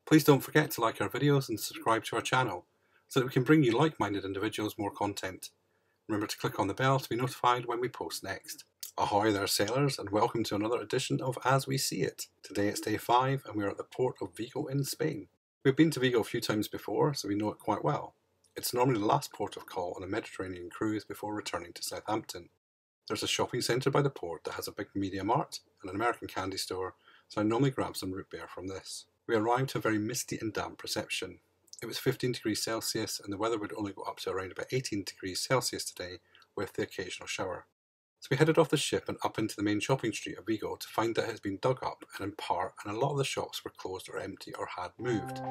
Please don't forget to like our videos and subscribe to our channel so that we can bring you like-minded individuals more content. Remember to click on the bell to be notified when we post next. Ahoy there sailors, and welcome to another edition of As We See It. Today it's day 5 and we're at the port of Vigo in Spain. We've been to Vigo a few times before, so we know it quite well. It's normally the last port of call on a Mediterranean cruise before returning to Southampton. There's a shopping centre by the port that has a big media mart and an American candy store, so I normally grab some root beer from this. We arrived to a very misty and damp reception. It was 15 degrees Celsius and the weather would only go up to around about 18 degrees Celsius today, with the occasional shower. So we headed off the ship and up into the main shopping street of Vigo to find that it has been dug up and in part, and a lot of the shops were closed or empty or had moved.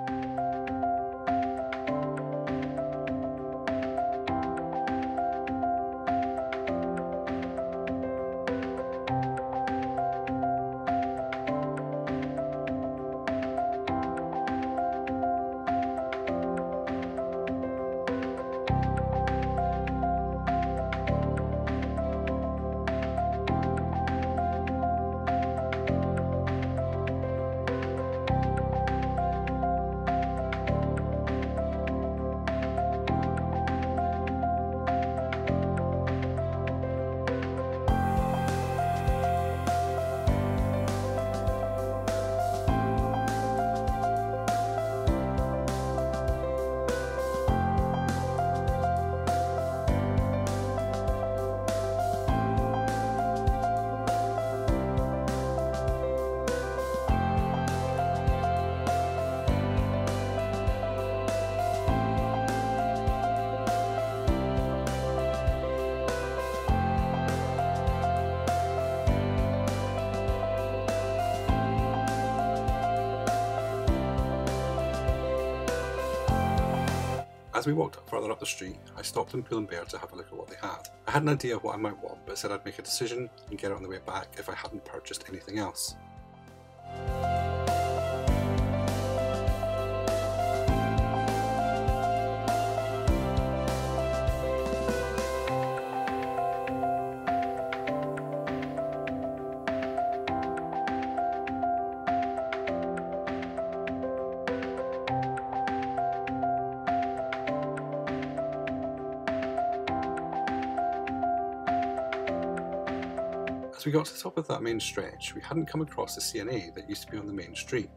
As we walked further up the street, I stopped in Pull & Bear to have a look at what they had. I had an idea of what I might want, but said I'd make a decision and get it on the way back if I hadn't purchased anything else. As we got to the top of that main stretch, we hadn't come across the CNA that used to be on the main street.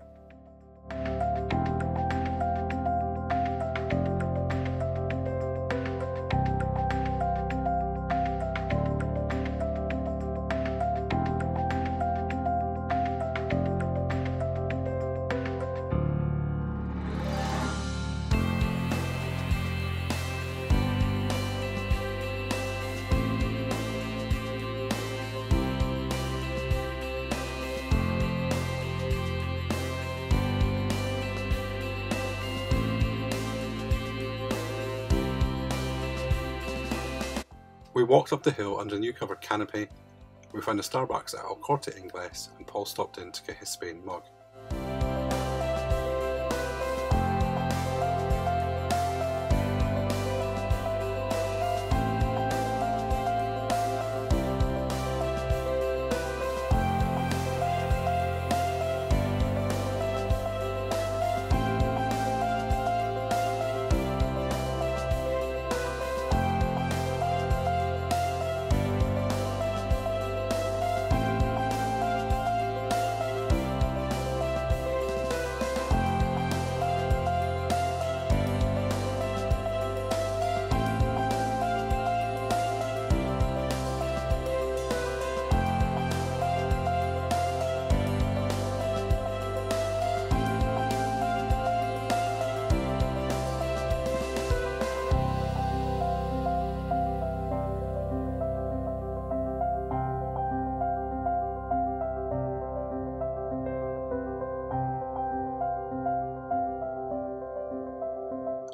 We walked up the hill under a new covered canopy. We found a Starbucks at El Corte Inglés and Paul stopped in to get his Spain mug.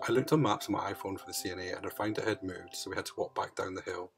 I looked on maps on my iPhone for the CNA and I found it had moved, so we had to walk back down the hill.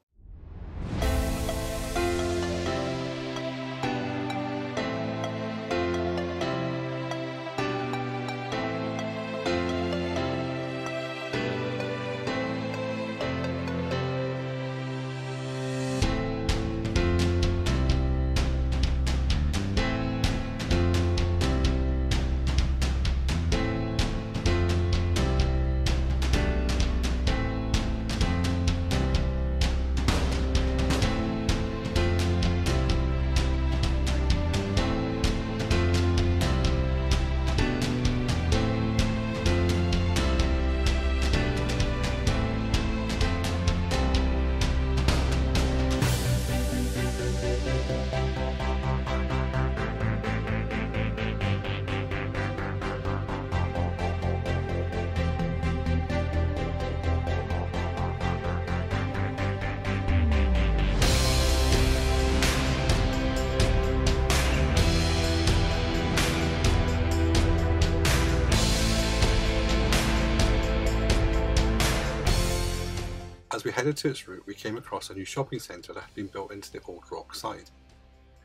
As we headed to its route, we came across a new shopping centre that had been built into the old rock side.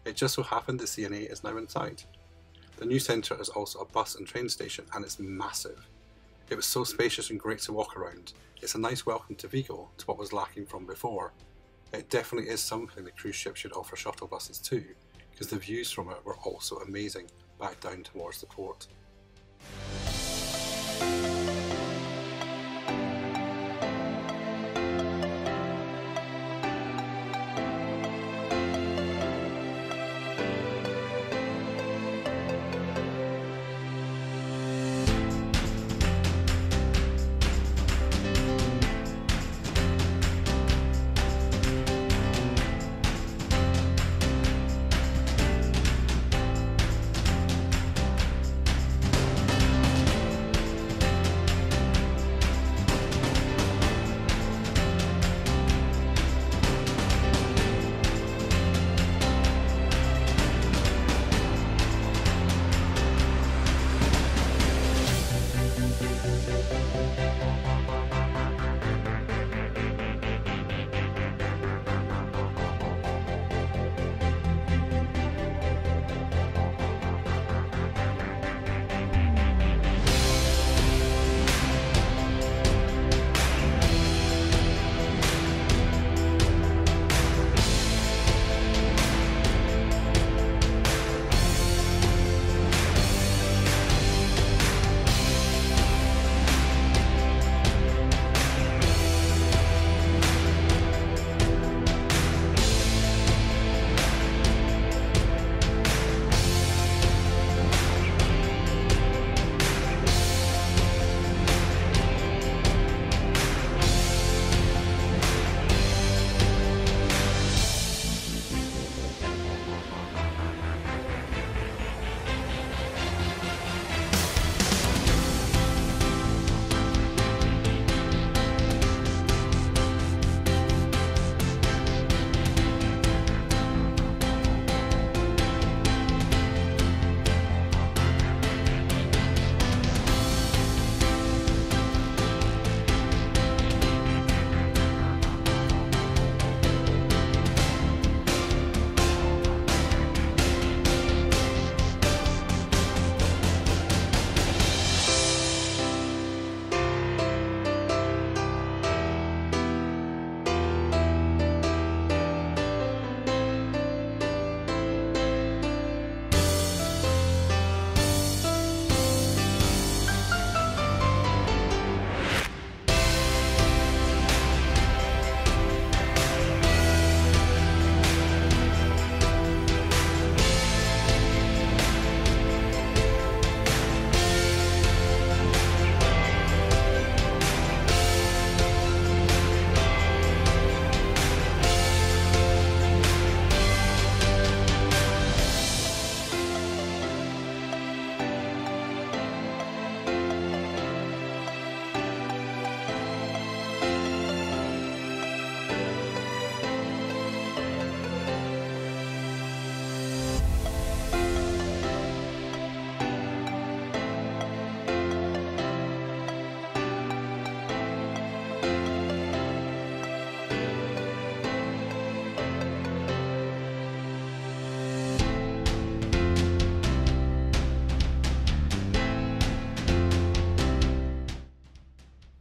It just so happened the CNA is now inside. The new centre is also a bus and train station, and it's massive. It was so spacious and great to walk around. It's a nice welcome to Vigo, to what was lacking from before. It definitely is something the cruise ship should offer shuttle buses too, because the views from it were also amazing, back down towards the port.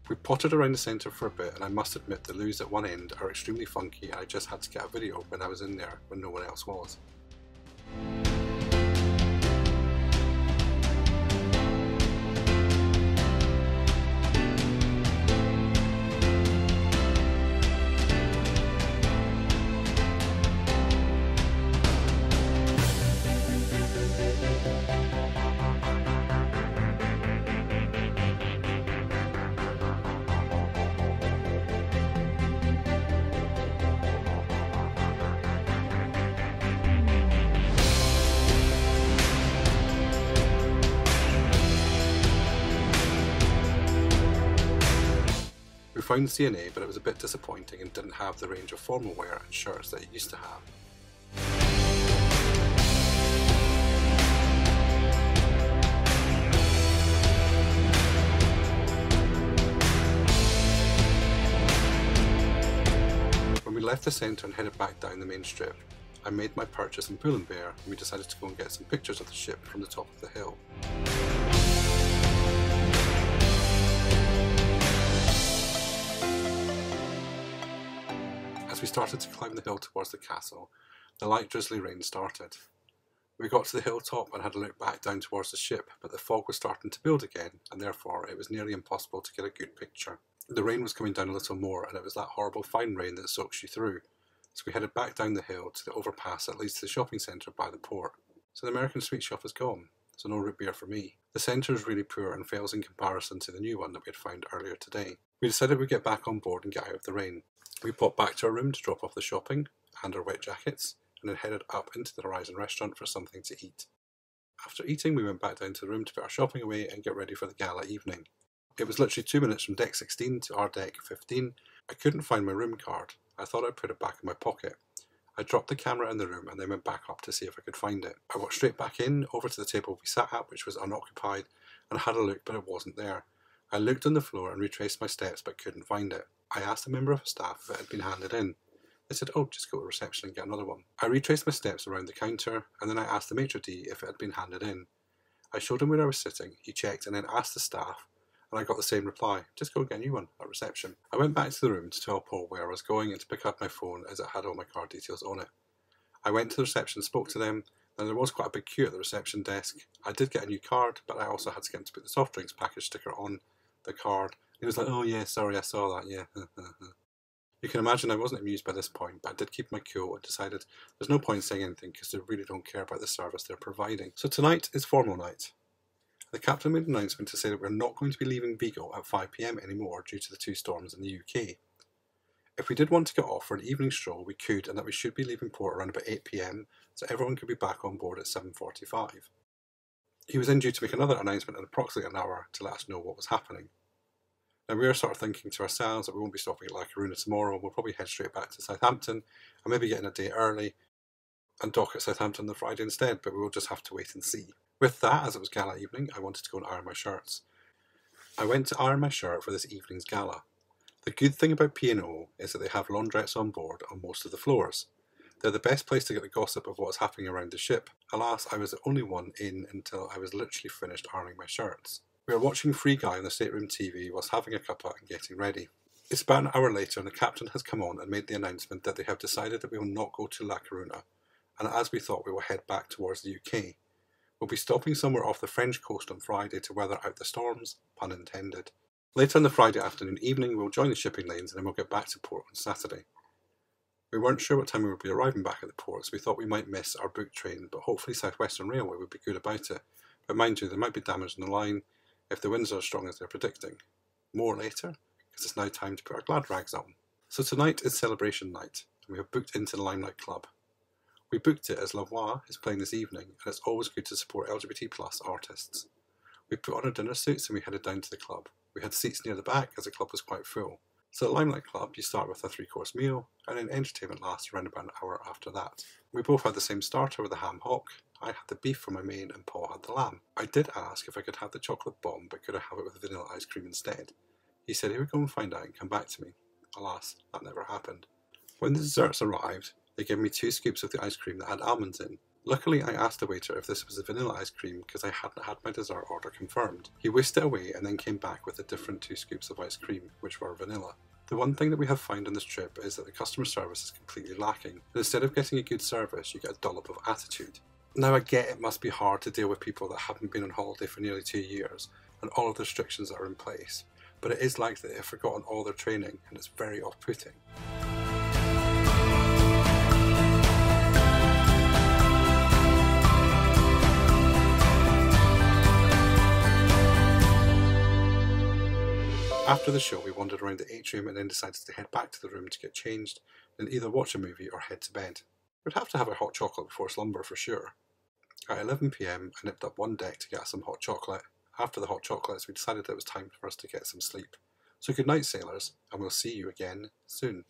We pottered around the centre for a bit, and I must admit the loos at one end are extremely funky, and I just had to get a video when I was in there when no one else was. We found CNA, but it was a bit disappointing and didn't have the range of formal wear and shirts that it used to have. left the centre and headed back down the main strip. I made my purchase in Bull and Bear and we decided to go and get some pictures of the ship from the top of the hill. As we started to climb the hill towards the castle, the light drizzly rain started. We got to the hilltop and had a look back down towards the ship, but the fog was starting to build again and therefore it was nearly impossible to get a good picture. The rain was coming down a little more and it was that horrible fine rain that soaks you through. So we headed back down the hill to the overpass that leads to the shopping centre by the port. So the American sweet shop is gone, so no root beer for me. The centre is really poor and fails in comparison to the new one that we had found earlier today. We decided we'd get back on board and get out of the rain. We popped back to our room to drop off the shopping and our wet jackets, and then headed up into the Horizon restaurant for something to eat. After eating, we went back down to the room to put our shopping away and get ready for the gala evening. It was literally 2 minutes from deck 16 to our deck 15. I couldn't find my room card. I thought I'd put it back in my pocket. I dropped the camera in the room and then went back up to see if I could find it. I walked straight back in, over to the table we sat at, which was unoccupied, and had a look, but it wasn't there. I looked on the floor and retraced my steps, but couldn't find it. I asked a member of staff if it had been handed in. They said, oh, just go to reception and get another one. I retraced my steps around the counter, and then I asked the maitre d' if it had been handed in. I showed him where I was sitting, he checked, and then asked the staff, and I got the same reply, just go get a new one at reception. I went back to the room to tell Paul where I was going and to pick up my phone as it had all my card details on it. I went to the reception, spoke to them, and there was quite a big queue at the reception desk. I did get a new card, but I also had to get him to put the soft drinks package sticker on the card. He was like, oh yeah, sorry, I saw that, yeah. You can imagine I wasn't amused by this point, but I did keep my cool and decided there's no point saying anything because they really don't care about the service they're providing. So tonight is formal night. The captain made an announcement to say that we're not going to be leaving Vigo at 5 PM anymore due to the 2 storms in the UK. If we did want to get off for an evening stroll, we could, and that we should be leaving port around about 8 PM, so everyone could be back on board at 7:45. He was then due to make another announcement in approximately an hour to let us know what was happening. Now we were sort of thinking to ourselves that we won't be stopping at La Coruna tomorrow, we'll probably head straight back to Southampton and maybe get in a day early and dock at Southampton the Friday instead, but we will just have to wait and see. With that, as it was gala evening, I wanted to go and iron my shirts. I went to iron my shirt for this evening's gala. The good thing about P&O is that they have laundrettes on board on most of the floors. They're the best place to get the gossip of what's happening around the ship. Alas, I was the only one in until I was literally finished ironing my shirts. We were watching Free Guy on the stateroom TV whilst having a cuppa and getting ready. It's about an hour later and the captain has come on and made the announcement that they have decided that we will not go to La Coruna, and as we thought, we will head back towards the UK. We'll be stopping somewhere off the French coast on Friday to weather out the storms, pun intended. Later on the Friday afternoon evening, we'll join the shipping lanes and then we'll get back to port on Saturday. We weren't sure what time we would be arriving back at the port, so we thought we might miss our booked train, but hopefully South Western Railway would be good about it. But mind you, there might be damage in the line if the winds are as strong as they're predicting. More later, because it's now time to put our glad rags on. So tonight is celebration night, and we have booked into the Limelight Club. We booked it as La Voix is playing this evening, and it's always good to support LGBT+ artists. We put on our dinner suits and we headed down to the club. We had seats near the back as the club was quite full. So at Limelight Club, you start with a 3-course meal, and then entertainment lasts around about an hour after that. We both had the same starter with a ham hock. I had the beef for my main and Paul had the lamb. I did ask if I could have the chocolate bomb, but could I have it with vanilla ice cream instead? He said he would go and find out and come back to me. Alas, that never happened. When the desserts arrived, they gave me 2 scoops of the ice cream that had almonds in. Luckily, I asked the waiter if this was a vanilla ice cream because I hadn't had my dessert order confirmed. He whisked it away and then came back with a different 2 scoops of ice cream, which were vanilla. The one thing that we have found on this trip is that the customer service is completely lacking, and instead of getting a good service, you get a dollop of attitude. Now I get it must be hard to deal with people that haven't been on holiday for nearly 2 years, and all of the restrictions that are in place, but it is likely they have forgotten all their training, and it's very off-putting. After the show, we wandered around the atrium and then decided to head back to the room to get changed, and either watch a movie or head to bed. We'd have to have a hot chocolate before slumber for sure. At 11 PM, I nipped up one deck to get some hot chocolate. After the hot chocolates, we decided that it was time for us to get some sleep. So good night, sailors, and we'll see you again soon.